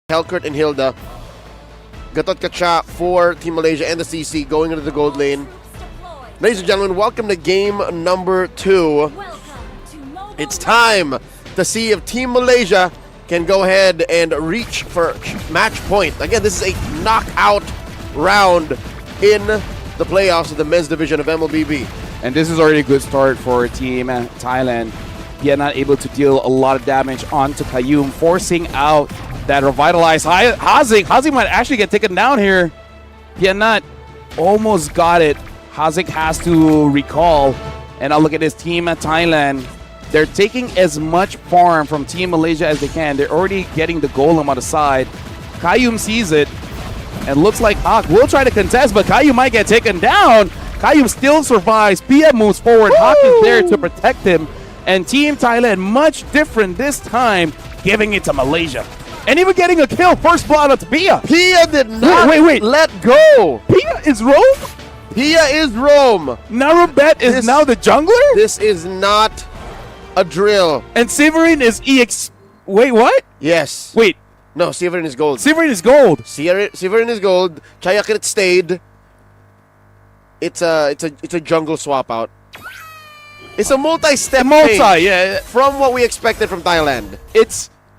Helkert and Hilda. Gatot Kacha for Team Malaysia and the CC going into the gold lane. Ladies and gentlemen, welcome to game number 2. It's time to see if Team Malaysia can go ahead and reach for match point. Again, this is a knockout round in the playoffs of the men's division of Mlbb. And this is already a good start for Team Thailand. He had not able to deal a lot of damage onto Qayyum, forcing out that revitalized Haziq. Haziq might actually get taken down here. He had not almost got it. Haziq has to recall. And now look at this Team Thailand. They're taking as much farm from Team Malaysia as they can. They're already getting the golem on the side. Qayyum sees it. And looks like Hawk will try to contest, but Qayyum might get taken down. Qayyum still survives. Pia moves forward. Woo! Hawk is there to protect him. And Team Thailand, much different this time, giving it to Malaysia. And even getting a kill, first blood onto Pia. Pia did not wait. let go. Pia is Rome? Pia is Rome. Narubet is now the jungler? This is not a drill. And Severin is EX... Wait, what? Yes. Wait. No, Severin is gold. Severin is gold. Severin is gold. Chayakrit stayed. It's a jungle swap out. It's a multi-step change yeah. from what we expected from Thailand.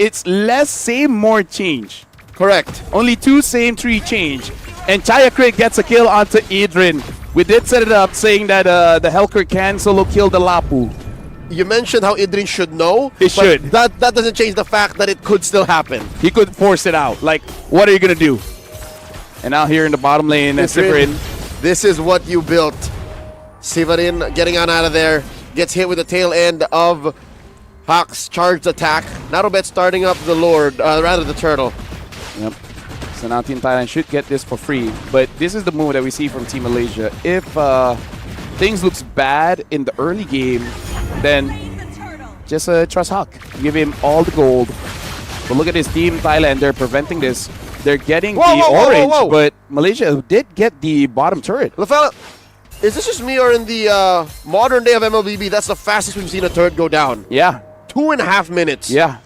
It's less same, more change. Correct. Only 2 same, 3 change. And Chayakrit gets a kill onto Adrian. We did set it up saying that the Helker can solo kill the Lapu. You mentioned how Idrin should know. It should. That doesn't change the fact that it could still happen. He could force it out. Like, what are you going to do? And now here in the bottom lane, Severin. This is what you built. Severin getting on out of there. Gets hit with the tail end of Hawk's charged attack. Narubet starting up the Lord, rather the Turtle. Yep. So now Team Thailand should get this for free. But this is the move that we see from Team Malaysia. If things looks bad in the early game, then just trust Hawk. Give him all the gold. But look at this Team Thailand. They're preventing this. They're getting orange, but Malaysia did get the bottom turret. LaFella, is this just me or in the modern day of MLBB, that's the fastest we've seen a turret go down? Yeah. 2.5 minutes. Yeah.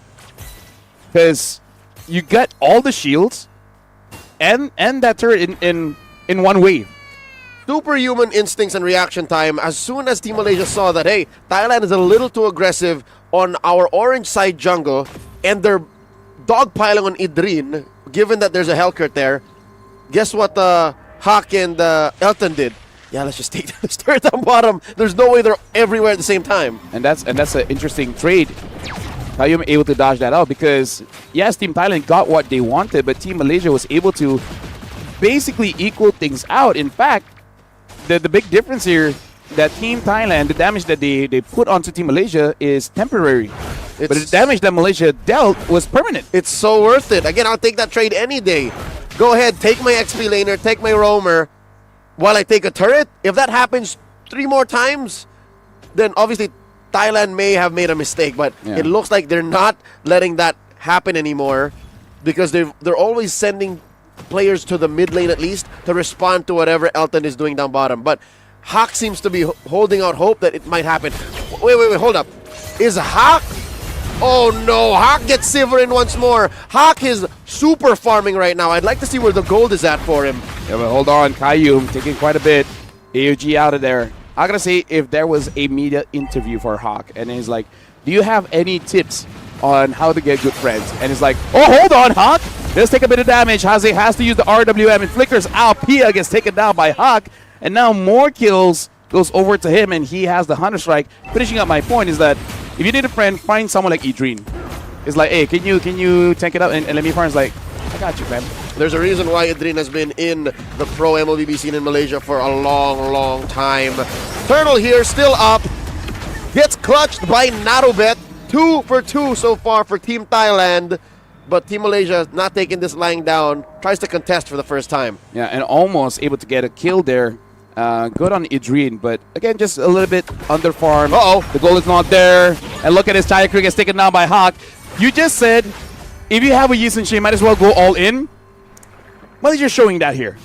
Because you get all the shields and that turret in one wave. Superhuman instincts and reaction time. As soon as Team Malaysia saw that, hey, Thailand is a little too aggressive on our orange side jungle, and they're dogpiling on Idrin, given that there's a Helkert there, guess what Hawk and Elton did? Yeah, let's just take this turret down bottom. There's no way they're everywhere at the same time. And that's an interesting trade. Qayyum able to dodge that out because, yes, Team Thailand got what they wanted, but Team Malaysia was able to basically equal things out. In fact, the big difference here, that Team Thailand, the damage that they put onto Team Malaysia is temporary. But the damage that Malaysia dealt was permanent. It's so worth it. Again, I'll take that trade any day. Go ahead, take my XP laner, take my roamer, while I take a turret. If that happens 3 more times, then obviously Thailand may have made a mistake, but it looks like they're not letting that happen anymore because they're always sending players to the mid lane at least to respond to whatever Elton is doing down bottom. But Hawk seems to be holding out hope that it might happen. Wait, hold up. Is Hawk... Oh no, Hawk gets Severin once more. Hawk is super farming right now. I'd like to see where the gold is at for him. Yeah, but hold on, Qayyum taking quite a bit. AUG out of there. I gotta say, if there was a media interview for Hawk and he's like, do you have any tips on how to get good friends? And he's like, oh, hold on, Hawk. Let's take a bit of damage. Haze has to use the RWM and flickers out. Pia gets taken down by Hawk. And now more kills goes over to him and he has the Hunter Strike. Finishing up my point is that if you need a friend, find someone like Idrin. It's like, hey, can you tank it up and let me farm? It's like, I got you, man. There's a reason why Idrin has been in the pro MLBB scene in Malaysia for a long time. Turtle here, still up. Gets clutched by Narubet. 2 for 2 so far for Team Thailand. But Team Malaysia not taking this lying down. Tries to contest for the first time. Yeah, and almost able to get a kill there. Good on Idrin, but again, just a little bit under farm. The goal is not there. And look at his Chayakrit gets taken down by Hawk. You just said, if you have a Yi Sun-shin, you might as well go all in. Well, you're showing that here.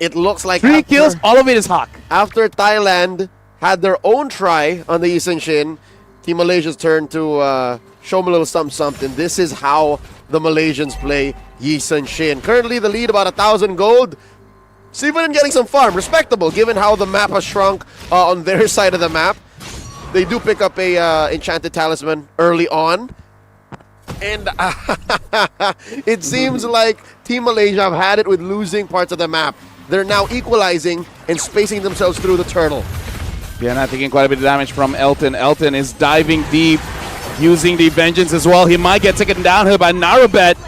It looks like 3 kills, all of it is Hawk. After Thailand had their own try on the Yi Sun-shin, Team Malaysia's turn to show them a little something. This is how the Malaysians play Yi Sun Shin. Currently the lead about 1,000 gold. Steven getting some farm, respectable given how the map has shrunk on their side of the map. They do pick up a enchanted talisman early on. And it seems like Team Malaysia have had it with losing parts of the map. They're now equalizing and spacing themselves through the turtle. Yeah, not taking quite a bit of damage from Elton. Elton is diving deep, using the vengeance as well. He might get taken down here by Narubet.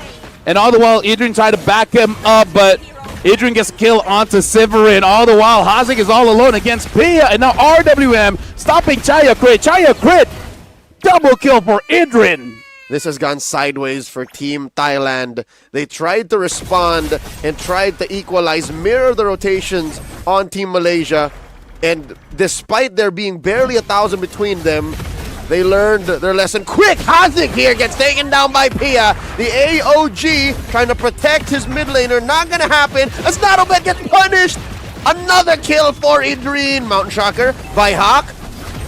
And all the while, Adrian tried to back him up, but Adrian gets killed onto Severin. All the while, Hazik is all alone against Pia. And now RWM stopping Chaya Crit. Chaya Crit! Double kill for Adrian. This has gone sideways for Team Thailand. They tried to respond and tried to equalize, mirror the rotations on Team Malaysia. And despite there being barely 1,000 between them, they learned their lesson quick. Hazik here gets taken down by Pia. The AOG trying to protect his mid laner. Not gonna happen as Narubet gets punished. Another kill for Idreen. Mountain Shocker by Hawk.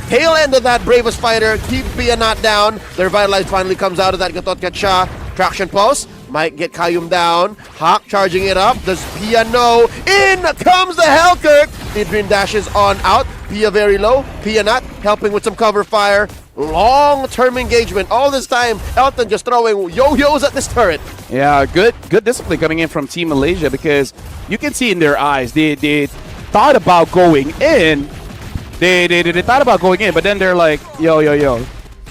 Tail end of that Bravest Fighter. Keep Pia not down. Their Vitalize finally comes out of that Gatot Kacha. Traction Pulse. Might get Kayum down. Hawk charging it up. Does Pia know? In comes the Hellkirk. Idreen dashes on out. Pia very low. Pia not helping with some cover fire. Long-term engagement. All this time, Elton just throwing yo-yos at this turret. Yeah, good discipline coming in from Team Malaysia because you can see in their eyes they thought about going in. They thought about going in, but then they're like, yo,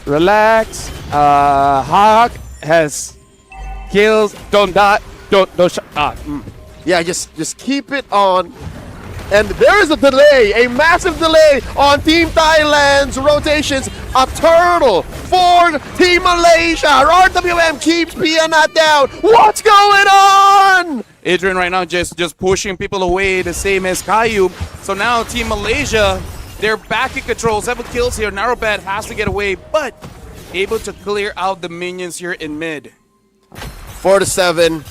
relax. Hawk has kills. Don't die. Don't Yeah, just keep it on. And there is a delay, a massive delay on Team Thailand's rotations. A turtle for Team Malaysia. RWM keeps Pia not down. What's going on? Adrian right now just pushing people away, the same as Caillou. So now Team Malaysia, they're back in control. 7 kills here. Narubet has to get away, but able to clear out the minions here in mid. 4-7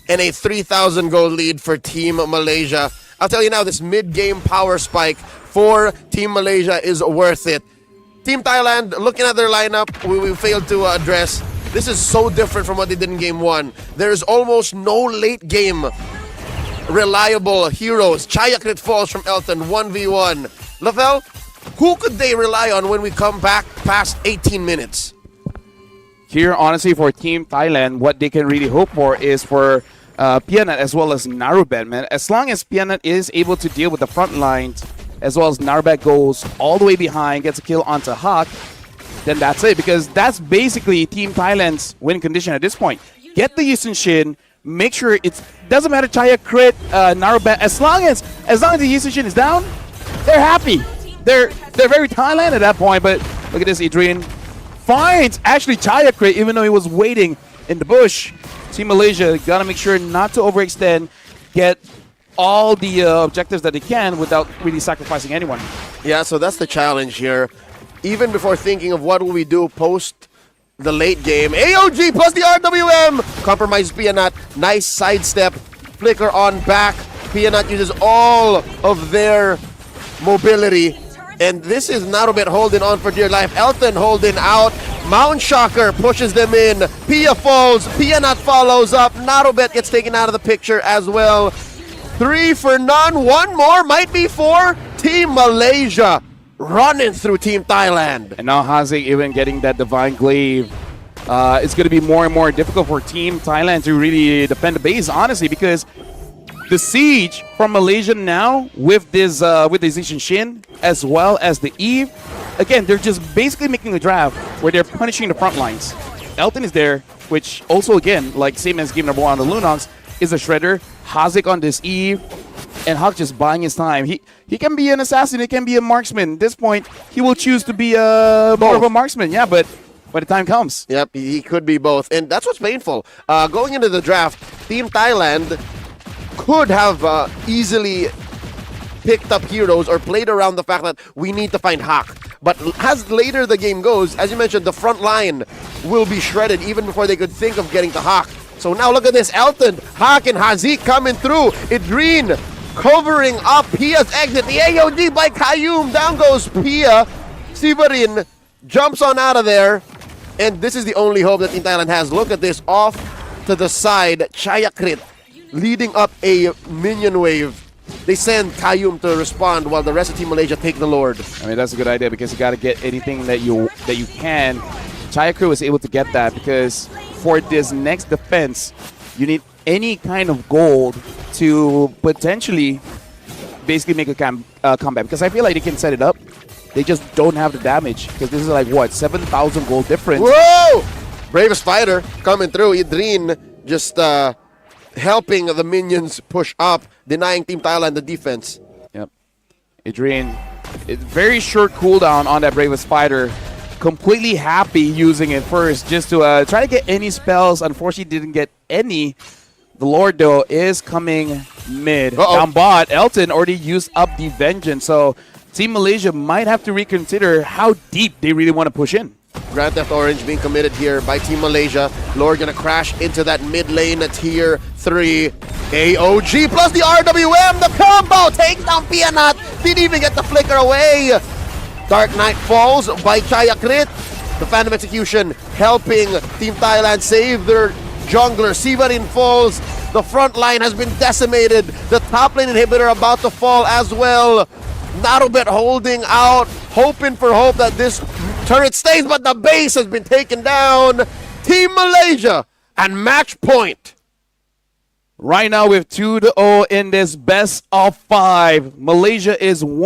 and a 3,000 gold lead for Team Malaysia. I'll tell you now, this mid-game power spike for Team Malaysia is worth it. Team Thailand, looking at their lineup, we failed to address. This is so different from what they did in Game 1. There's almost no late-game reliable heroes. Chaya Crit falls from Elton, 1v1. Lavelle, who could they rely on when we come back past 18 minutes? Here, honestly, for Team Thailand, what they can really hope for is for Pianat as well as Narubet, man. As long as Pianat is able to deal with the front lines, as well as Narubet goes all the way behind, gets a kill onto Hawk, then that's it. Because that's basically Team Thailand's win condition at this point. Get the Yi Sun Shin, make sure it doesn't matter Chaya Crit, Narubet, as long as the Yi Sun Shin is down, they're happy. They're very Thailand at that point. But look at this, Adrian finds actually Chaya Crit, even though he was waiting in the bush. Team Malaysia gotta make sure not to overextend, get all the objectives that they can without really sacrificing anyone. Yeah, so that's the challenge here. Even before thinking of what will we do post the late game, AOG plus the RWM compromises Pianat. Nice sidestep, flicker on back. Pianat uses all of their mobility. And this is Narubet holding on for dear life. Elton holding out. Mount Shocker pushes them in. Pia falls. Pianat follows up. Narubet gets taken out of the picture as well. 3 for none. One more might be for Team Malaysia. Running through Team Thailand. And now Hazik even getting that Divine Glaive. It's going to be more and more difficult for Team Thailand to really defend the base, honestly, because the siege from Malaysia now with this Yi Sun Shin as well as the Eve, again, they're just basically making a draft where they're punishing the front lines. Elton is there, which also, again, like same as game number 1 on the Lunox, is a shredder. Hazik on this Eve, and Hawk just buying his time. He can be an assassin, he can be a marksman. At this point, he will choose to be more of a marksman, yeah, but when the time comes. Yep, he could be both, and that's what's painful. Going into the draft, Team Thailand could have easily picked up heroes or played around the fact that we need to find Hawk. But as later the game goes, as you mentioned, the front line will be shredded even before they could think of getting to Hawk. So now look at this, Elton, Hawk, and Hazik coming through. Idreen covering up Pia's exit. The AOD by Kayum. Down goes Pia. Severin jumps on out of there. And this is the only hope that Team Thailand has. Look at this, off to the side. Chayakrit leading up a minion wave. They send Kayum to respond while the rest of Team Malaysia take the Lord. I mean, that's a good idea because you got to get anything that you can. Chayakrit was able to get that because for this next defense, you need any kind of gold to potentially basically make a comeback. Because I feel like they can set it up. They just don't have the damage because this is like, what, 7,000 gold difference. Whoa! Bravest fighter coming through. Idrin just helping the minions push up, denying Team Thailand the defense. Yep. Adrian, very short cooldown on that Bravest fighter. Completely happy using it first just to try to get any spells. Unfortunately, didn't get any. The Lord, though, is coming mid. Down bot, Elton already used up the Vengeance. So Team Malaysia might have to reconsider how deep they really want to push in. Grand Theft Orange being committed here by Team Malaysia. Lord gonna crash into that mid lane at tier 3. AOG plus the RWM, the combo takes down Pianat. Didn't even get the flicker away. Dark Knight falls by Chayakrit. The Phantom Execution helping Team Thailand save their jungler. Sivarin falls. The front line has been decimated. The top lane inhibitor about to fall as well. Narubet holding out, hoping for hope that this turret stays, but the base has been taken down. Team Malaysia and match point. Right now with 2-0 in this best of 5. Malaysia is 1.